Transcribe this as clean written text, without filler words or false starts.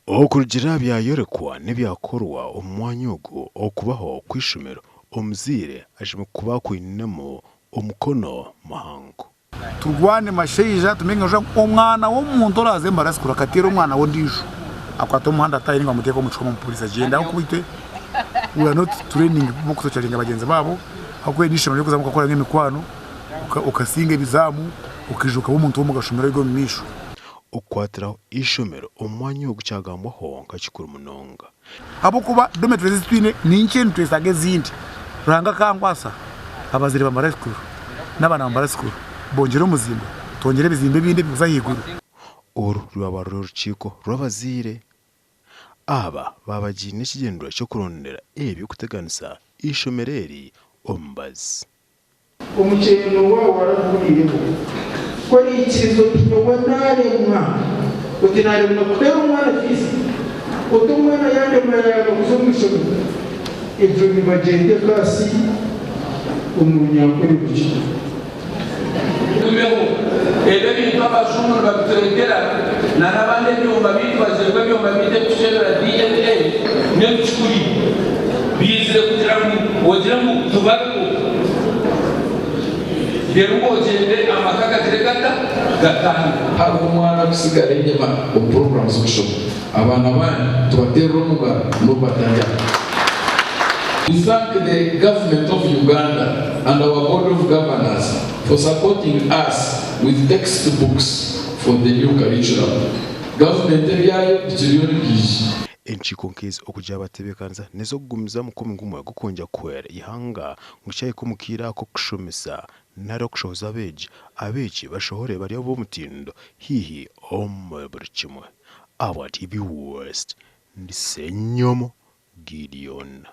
okurugira byayorekwa n'ebyakorwa omwanya ogwo okubaho kwishomero omuzaire ashima kuba kwinemo omukono muhango turwane masheija tumenye omwana w'omuntu oraze Mbarara sikura katera omwana w'ondijo akwata omuhanda atayiringa muteko omuchoma mu police agenda okubite we are not training mukuto cyaringa bagenzi babo akwe nishimira kuza mukakora nk'emikwano ukasinga ebizamu ukijuka w'omuntu w'omugashomero go misho okukwatiraho ishomero omwanya ogucyagambwaho nka kikuru munonga abo kuba dormitories twine ninkintu twesaga ezindi ranga kangwasa Abazaire ba Mbarara sikuru n'abana ba Mbarara sikuru bongera omuzimba tongere bizimbe bindi bibuza higuru oru rwaba rurukiko rw'abazaire aba babagine ekigendero cyo kurondera ebyo kuteganisa ishomereri ombazi omukyeno wawe waravugiyeho ko ikirizo kinyowa naremwa uti naremwa kurera umwana fisi uti umwana yandemwa yawe kuzomushobo ibyo nibagende kasi umunyakuri buki tumeho ebe bintu abazungu babituregera narabande byumba bitwazirwa byumba bite kushebera DNA n'ekikuri bizire kugira ngo wogira ngo tubarko rero bogende amakaka tiregata gatanu hari umwana gusigara inyuma mu program z'ubushobo abana bane tubatera umuga n'ubatanya. We thank the government of Uganda and our board of governors for supporting us with textbooks for the new curriculum. Government yayo tukiriyonigije enchiko nkezi okujya batebekanza nezo kugumiza mukomi ngumwe gukonja kwera ihanga ngucyaye kumukira ko kushomesa naro kushoza abeegi bashohore bari bo mutindo hihi buri kimwe aba TV West ndi Senyomo Gideon.